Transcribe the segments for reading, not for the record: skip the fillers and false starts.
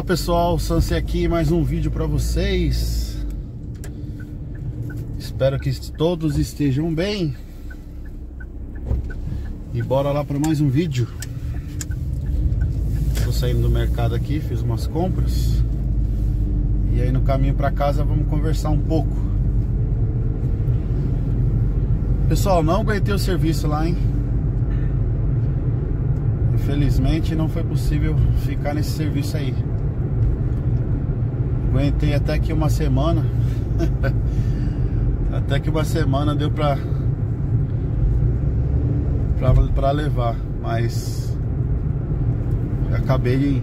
Fala pessoal, Sanse aqui, mais um vídeo para vocês. Espero que todos estejam bem. E bora lá para mais um vídeo. Estou saindo do mercado aqui, fiz umas compras. E aí no caminho para casa vamos conversar um pouco. Pessoal, não aguentei o serviço lá, hein? Infelizmente não foi possível ficar nesse serviço aí. Aguentei até que uma semana. Até que uma semana deu pra levar. Mas acabei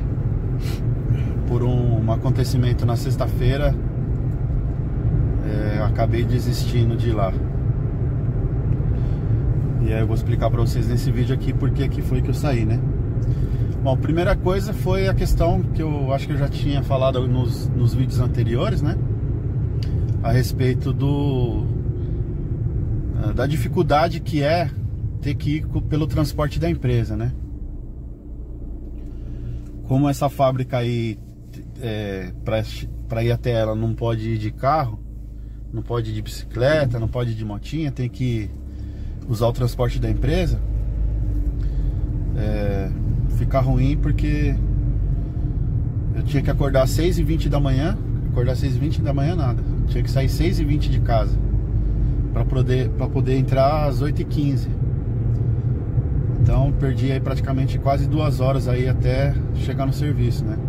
por um acontecimento na sexta-feira. Acabei desistindo de ir lá. E aí eu vou explicar pra vocês nesse vídeo aqui porque que foi que eu saí, né? Bom, a primeira coisa foi a questão que eu acho que eu já tinha falado nos vídeos anteriores, né? A respeito da dificuldade que é ter que ir pelo transporte da empresa, né? Como essa fábrica aí, para ir até ela, não pode ir de carro, não pode ir de bicicleta, não pode ir de motinha, tem que usar o transporte da empresa. Fica ruim porque eu tinha que acordar às 6h20 da manhã. Acordar às 6h20 da manhã nada, eu tinha que sair 6h20 de casa para poder entrar às 8h15. Então perdi aí praticamente quase 2 horas aí até chegar no serviço, né?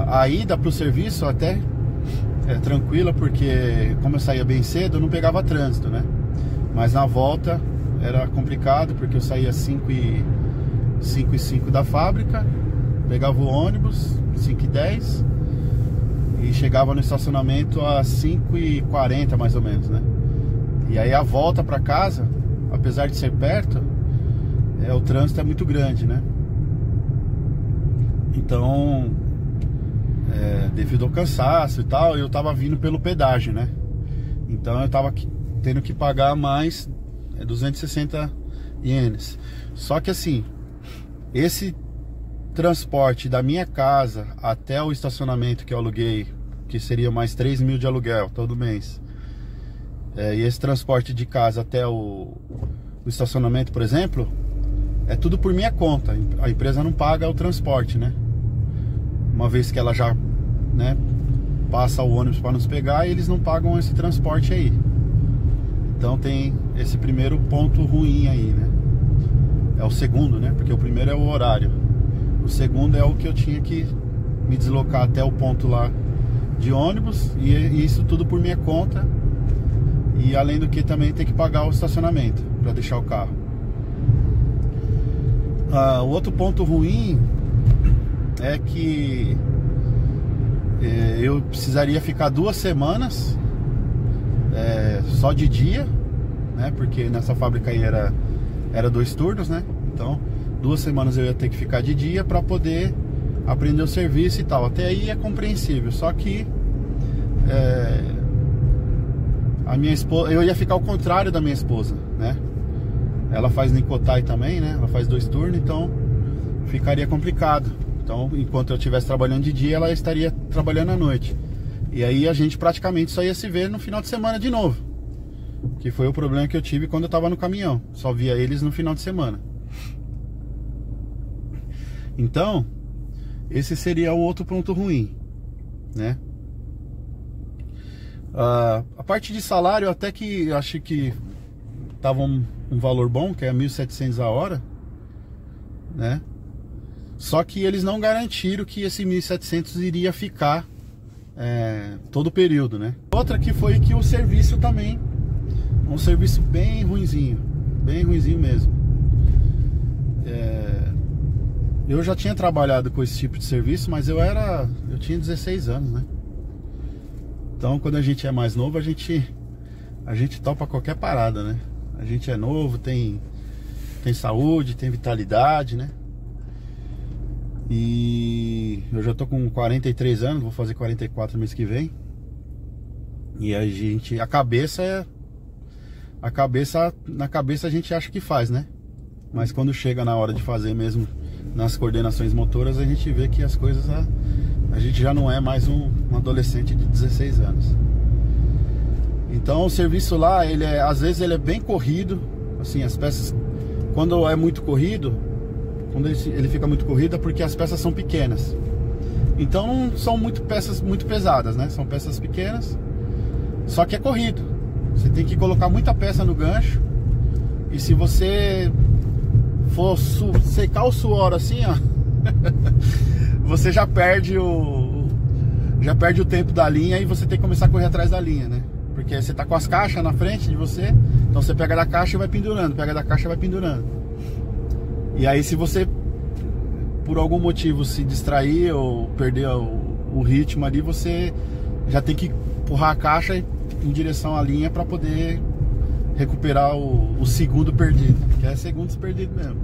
A ida pro serviço até tranquila, porque como eu saía bem cedo eu não pegava trânsito, né? Mas na volta era complicado, porque eu saía às 5h05 da fábrica, pegava o ônibus 5h10 e chegava no estacionamento às 5h40 mais ou menos, né? E aí a volta para casa, apesar de ser perto, o trânsito é muito grande, né? Então, devido ao cansaço e tal, eu tava vindo pelo pedágio, né? Então eu tava tendo que pagar mais 260 ienes. Só que assim, esse transporte da minha casa até o estacionamento que eu aluguei, que seria mais 3.000 de aluguel todo mês, e esse transporte de casa até o estacionamento, por exemplo, é tudo por minha conta. A empresa não paga o transporte, né? Uma vez que ela já, né, passa o ônibus para nos pegar, e eles não pagam esse transporte aí. Então tem esse primeiro ponto ruim aí, né? É o segundo, né? Porque o primeiro é o horário. O segundo é o que eu tinha que me deslocar até o ponto lá de ônibus, e isso tudo por minha conta. E além do que também tem que pagar o estacionamento para deixar o carro. O outro ponto ruim é que eu precisaria ficar 2 semanas só de dia, né? Porque nessa fábrica aí era 2 turnos, né? Então 2 semanas eu ia ter que ficar de dia para poder aprender o serviço e tal. Até aí é compreensível. Só que a minha esposa, eu ia ficar ao contrário da minha esposa, né? Ela faz Nicotai também, né? Ela faz 2 turnos, então ficaria complicado. Então, enquanto eu estivesse trabalhando de dia, ela estaria trabalhando à noite. E aí a gente praticamente só ia se ver no final de semana de novo. Que foi o problema que eu tive quando eu estava no caminhão. Só via eles no final de semana. Então, esse seria o outro ponto ruim, né? A parte de salário, até que acho que tava um valor bom, que é 1.700 a hora, né? Só que eles não garantiram que esse 1.700 iria ficar todo o período, né? Outra que foi que o serviço também, um serviço bem ruinzinho mesmo. Eu já tinha trabalhado com esse tipo de serviço, mas eu tinha 16 anos, né? Então quando a gente é mais novo, a gente topa qualquer parada, né? A gente é novo, tem saúde, tem vitalidade, né? E eu já tô com 43 anos, vou fazer 44 no mês que vem. E na cabeça a gente acha que faz, né? Mas quando chega na hora de fazer mesmo, nas coordenações motoras, a gente vê que as coisas, a gente já não é mais um adolescente de 16 anos. Então o serviço lá, às vezes ele é bem corrido, assim, as peças, quando é muito corrido, quando ele fica muito corrido é porque as peças são pequenas. Então não são peças muito pesadas, né? São peças pequenas, só que é corrido. Você tem que colocar muita peça no gancho. E se você for secar o suor assim, ó, você já perde o tempo da linha e você tem que começar a correr atrás da linha, né? Porque você tá com as caixas na frente de você, então você pega da caixa e vai pendurando, pega da caixa e vai pendurando. E aí se você, por algum motivo, se distrair ou perder o ritmo ali, você já tem que empurrar a caixa em direção à linha para poder recuperar o segundo perdido, que é segundos perdidos mesmo.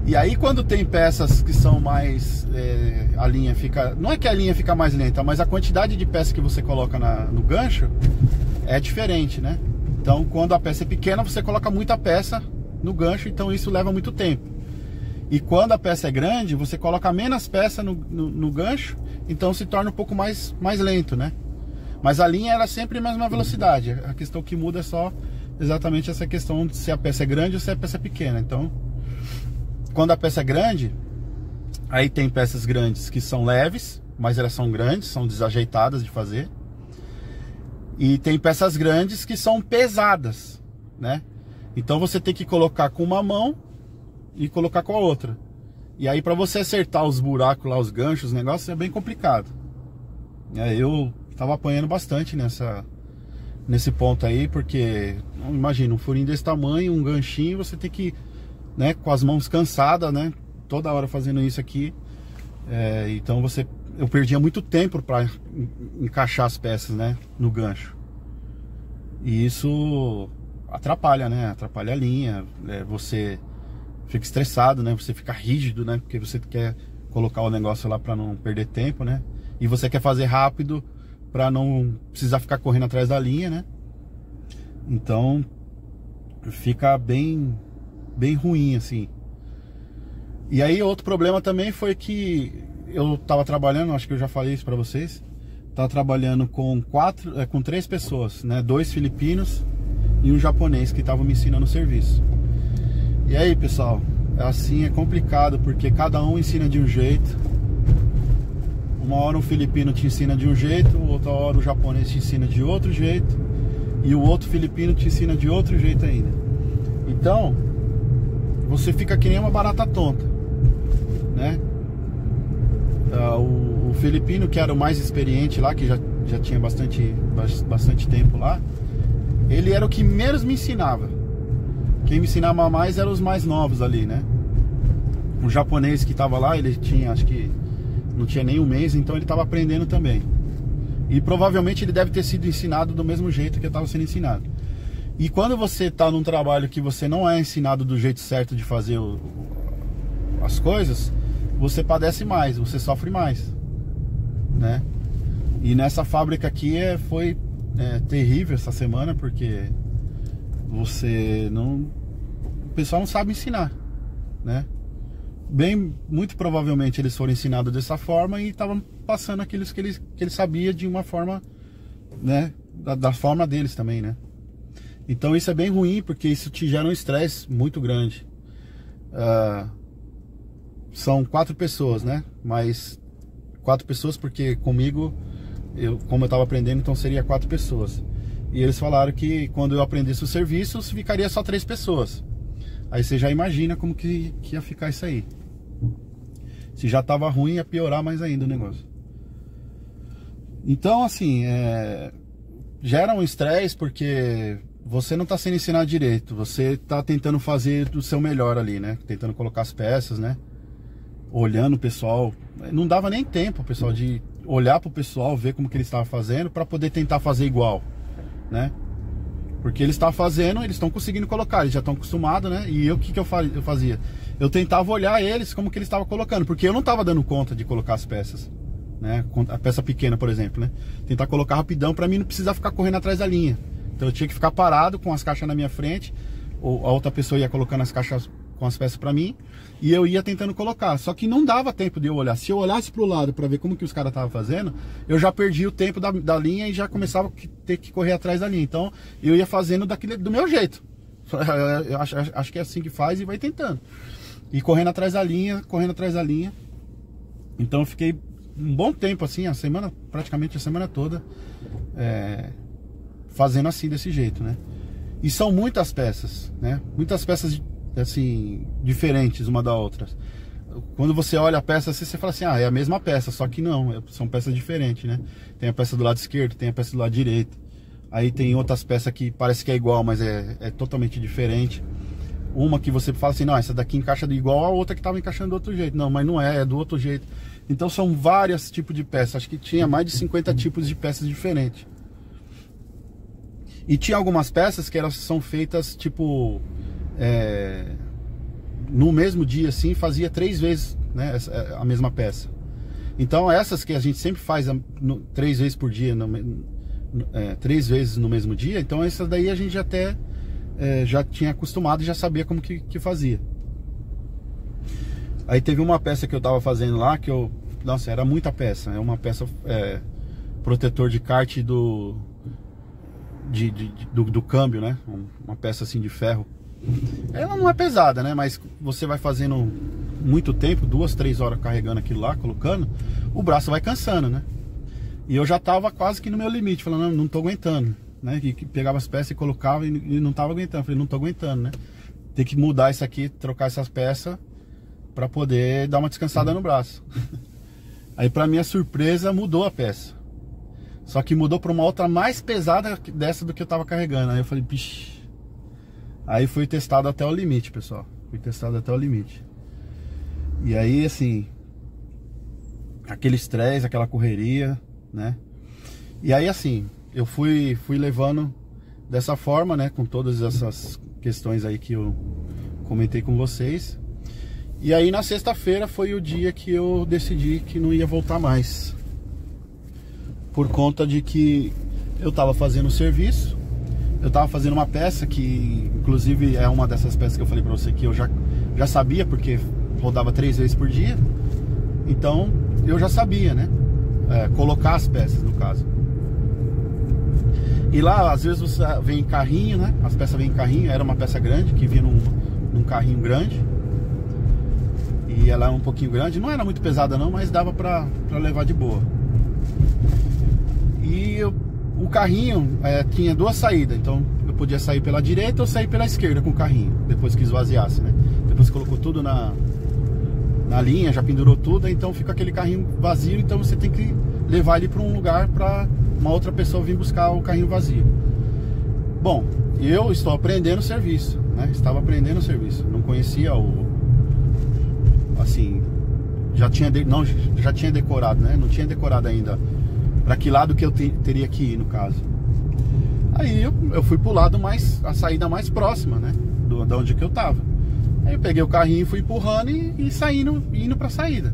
E aí quando tem peças que são mais, a linha fica, não é que a linha fica mais lenta, mas a quantidade de peça que você coloca no gancho é diferente, né? Então quando a peça é pequena, você coloca muita peça no gancho, então isso leva muito tempo. E quando a peça é grande, você coloca menos peça no gancho, então se torna um pouco mais lento, né? Mas a linha era sempre a mesma velocidade. A questão que muda é só exatamente essa questão de se a peça é grande ou se a peça é pequena. Então, quando a peça é grande, aí tem peças grandes que são leves, mas elas são grandes, são desajeitadas de fazer. E tem peças grandes que são pesadas, né? Então você tem que colocar com uma mão e colocar com a outra. E aí para você acertar os buracos lá, os ganchos, os negócios, é bem complicado. Eu tava apanhando bastante nesse ponto aí, porque imagina, um furinho desse tamanho, um ganchinho, você tem que, né, com as mãos cansadas, né, toda hora fazendo isso aqui. Então eu perdia muito tempo para encaixar as peças, né, no gancho. E isso atrapalha, né, atrapalha a linha, você fica estressado, né, você fica rígido, né, porque você quer colocar o negócio lá para não perder tempo, né, e você quer fazer rápido para não precisar ficar correndo atrás da linha, né? Então fica bem ruim assim. E aí outro problema também foi que eu tava trabalhando, acho que eu já falei isso para vocês, tava trabalhando com 3 pessoas, né? 2 filipinos e um japonês que estavam me ensinando o serviço. E aí, pessoal, assim é complicado porque cada um ensina de um jeito. Uma hora um filipino te ensina de um jeito, outra hora o japonês te ensina de outro jeito, e o outro filipino te ensina de outro jeito ainda. Então, você fica que nem uma barata tonta, né? O filipino, que era o mais experiente lá, que já tinha bastante tempo lá, ele era o que menos me ensinava. Quem me ensinava mais eram os mais novos ali, né? O japonês que estava lá, ele tinha, acho que não tinha nem um mês, então ele estava aprendendo também. E provavelmente ele deve ter sido ensinado do mesmo jeito que eu estava sendo ensinado. E quando você está num trabalho que você não é ensinado do jeito certo de fazer as coisas, você padece mais, você sofre mais, né? E nessa fábrica aqui foi terrível essa semana, porque o pessoal não sabe ensinar, né? Muito provavelmente eles foram ensinados dessa forma e estavam passando aquilo que eles sabiam de uma forma, né, da forma deles também, né? Então isso é bem ruim, porque isso te gera um estresse muito grande. São 4 pessoas, né? Mas 4 pessoas porque comigo, como eu estava aprendendo, então seria 4 pessoas. E eles falaram que quando eu aprendesse os serviços, ficaria só 3 pessoas. Aí você já imagina como que ia ficar isso aí. Se já tava ruim, ia piorar mais ainda o negócio. Então, assim, gera um estresse porque você não tá sendo ensinado direito. Você tá tentando fazer do seu melhor ali, né? Tentando colocar as peças, né? Olhando o pessoal. Não dava nem tempo, pessoal, de olhar pro pessoal, ver como que eles estavam fazendo para poder tentar fazer igual, né? Porque eles estavam fazendo, eles estão conseguindo colocar, eles já estão acostumados, né? E o que eu fazia? Eu tentava olhar eles como que eles estavam colocando, porque eu não estava dando conta de colocar as peças, né? A peça pequena, por exemplo, né? Tentar colocar rapidão para mim não precisar ficar correndo atrás da linha. Então eu tinha que ficar parado com as caixas na minha frente, ou a outra pessoa ia colocando as caixas com as peças pra mim, e eu ia tentando colocar, só que não dava tempo de eu olhar. Se eu olhasse pro lado pra ver como que os caras estavam fazendo, eu já perdi o tempo da linha e já começava a ter que correr atrás da linha. Então eu ia fazendo do meu jeito. Eu acho que é assim que faz, e vai tentando. E correndo atrás da linha, correndo atrás da linha. Então eu fiquei um bom tempo assim, praticamente a semana toda, fazendo assim, desse jeito, né? E são muitas peças, né? Muitas peças assim, diferentes uma da outra. Quando você olha a peça assim, você fala assim, é a mesma peça, só que não, são peças diferentes, né? Tem a peça do lado esquerdo, tem a peça do lado direito. Aí tem outras peças que parece que é igual, mas é totalmente diferente. Uma que você fala assim, não, essa daqui encaixa igual a outra que estava encaixando do outro jeito. Não, mas não é do outro jeito. Então são vários tipos de peças. Acho que tinha mais de 50 tipos de peças diferentes. E tinha algumas peças que elas são feitas tipo no mesmo dia, assim, fazia 3 vezes, né, a mesma peça. Então essas que a gente sempre faz 3 vezes por dia, 3 vezes no mesmo dia. Então essas daí a gente até já tinha acostumado e já sabia como que fazia. Aí teve uma peça que eu tava fazendo lá que nossa, era muita peça. É uma peça protetor de kart do câmbio, né? Uma peça assim de ferro. Ela não é pesada, né? Mas você vai fazendo muito tempo, 2, 3 horas carregando aquilo lá, colocando, o braço vai cansando, né? E eu já tava quase que no meu limite, falando, não tô aguentando, né? Que pegava as peças e colocava e não tava aguentando. Falei, não tô aguentando, né? Tem que mudar isso aqui, trocar essas peças pra poder dar uma descansada no braço. Aí pra minha surpresa mudou a peça. Só que mudou pra uma outra mais pesada dessa do que eu tava carregando. Aí eu falei, bicho. Aí fui testado até o limite, pessoal. Fui testado até o limite. E aí, assim, aquele estresse, aquela correria, né? E aí, assim, eu fui levando dessa forma, né? Com todas essas questões aí que eu comentei com vocês. E aí na sexta-feira foi o dia que eu decidi que não ia voltar mais. Por conta de que eu tava fazendo o serviço. Eu tava fazendo uma peça que, inclusive, é uma dessas peças que eu falei pra você que eu já sabia, porque rodava 3 vezes por dia. Então, eu já sabia, né? Colocar as peças, no caso. E lá, às vezes, você vem em carrinho, né? As peças vêm em carrinho. Era uma peça grande, que vinha num carrinho grande. E ela é um pouquinho grande. Não era muito pesada não, mas dava pra levar de boa. E o carrinho tinha 2 saídas. Então eu podia sair pela direita ou sair pela esquerda com o carrinho, depois que esvaziasse, né? Depois que colocou tudo na linha, já pendurou tudo, então fica aquele carrinho vazio. Então você tem que levar ele para um lugar para uma outra pessoa vir buscar o carrinho vazio. Bom, eu estou aprendendo o serviço, né? Estava aprendendo o serviço. Não conhecia assim, já tinha decorado, né? Não tinha decorado ainda para que lado que eu teria que ir, no caso. Aí eu fui pro lado a saída mais próxima, né? Da onde que eu tava. Aí eu peguei o carrinho, fui empurrando e indo pra saída.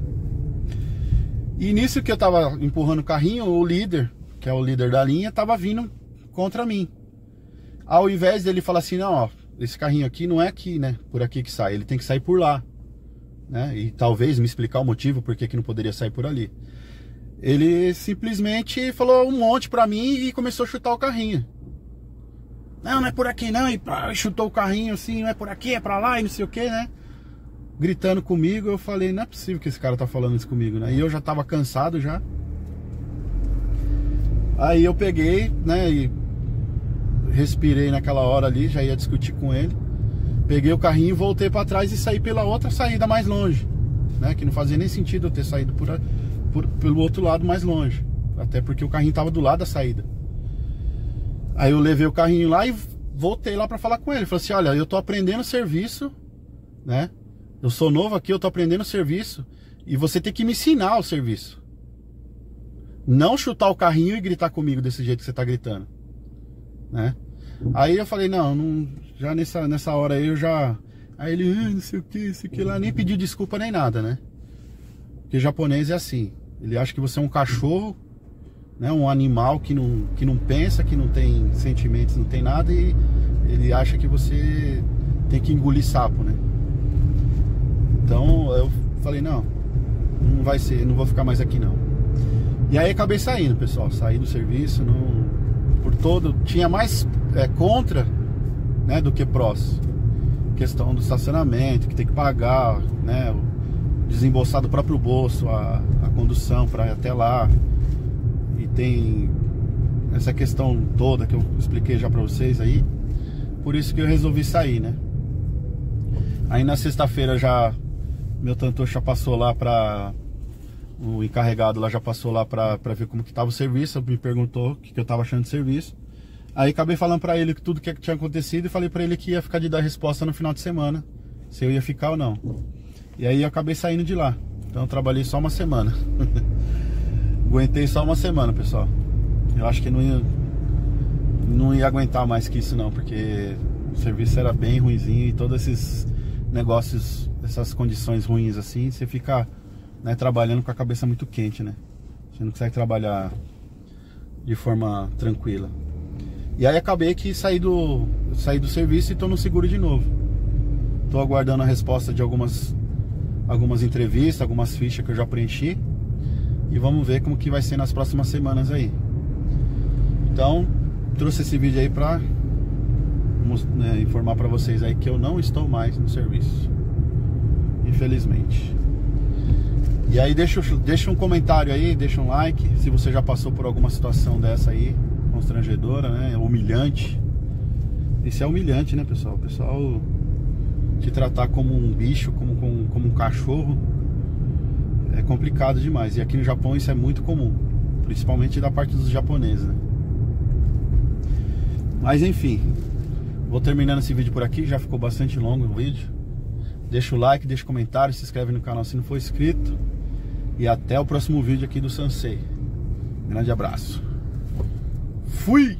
E nisso que eu tava empurrando o carrinho, o líder, que é o líder da linha, tava vindo contra mim. Ao invés dele falar assim, não, ó, esse carrinho aqui não é aqui, né? Por aqui que sai, ele tem que sair por lá, né? E talvez me explicar o motivo por que não poderia sair por ali. Ele simplesmente falou um monte pra mim e começou a chutar o carrinho. Não é por aqui não, e chutou o carrinho assim, não é por aqui, é pra lá e não sei o que, né? Gritando comigo. Eu falei, não é possível que esse cara tá falando isso comigo, né? E eu já tava cansado já. Aí eu peguei, né, e respirei naquela hora ali, já ia discutir com ele. Peguei o carrinho, voltei pra trás e saí pela outra saída mais longe, né? Que não fazia nem sentido eu ter saído pelo outro lado mais longe, até porque o carrinho tava do lado da saída. Aí eu levei o carrinho lá e voltei lá pra falar com ele. Falei assim, olha, eu tô aprendendo serviço, né? Eu sou novo aqui, eu tô aprendendo serviço e você tem que me ensinar o serviço. Não chutar o carrinho e gritar comigo desse jeito que você tá gritando, né? Aí eu falei, não já nessa hora aí eu já... Aí ele, não sei o que lá, nem pediu desculpa nem nada, né? Porque japonês é assim, ele acha que você é um cachorro, né, um animal que não pensa, que não tem sentimentos, não tem nada, e ele acha que você tem que engolir sapo, né? Então eu falei, não vai ser, não vou ficar mais aqui não. E aí acabei saindo, pessoal, saí do serviço, tinha mais contra, né, do que prós. Questão do estacionamento, que tem que pagar, né, desembolsar do próprio bolso a condução para ir até lá. E tem essa questão toda que eu expliquei já para vocês aí. Por isso que eu resolvi sair, né. Aí na sexta-feira meu tantor já passou lá o encarregado lá já passou lá pra ver como que tava o serviço, me perguntou o que eu tava achando de serviço. Aí acabei falando pra ele que tudo que tinha acontecido e falei pra ele que ia ficar de dar resposta no final de semana, se eu ia ficar ou não. E aí eu acabei saindo de lá. Então eu trabalhei só uma semana. Aguentei só uma semana, pessoal. Eu acho que não ia aguentar mais que isso não, porque o serviço era bem ruinzinho e todos esses negócios, essas condições ruins assim, você fica, né, trabalhando com a cabeça muito quente, né? Você não consegue trabalhar de forma tranquila. E aí acabei que saí do serviço e tô no seguro de novo. Tô aguardando a resposta de algumas entrevistas, algumas fichas que eu já preenchi. E vamos ver como que vai ser nas próximas semanas aí. Então, trouxe esse vídeo aí pra informar pra vocês aí que eu não estou mais no serviço, infelizmente. E aí deixa um comentário aí, deixa um like se você já passou por alguma situação dessa aí, constrangedora, né, humilhante. Isso é humilhante, né, pessoal? O pessoal te tratar como um bicho, como um cachorro, é complicado demais. E aqui no Japão isso é muito comum, principalmente da parte dos japoneses, né? Mas enfim, vou terminando esse vídeo por aqui, já ficou bastante longo o vídeo. Deixa o like, deixa o comentário, se inscreve no canal se não for inscrito. E até o próximo vídeo aqui do Sansei. Grande abraço. Fui!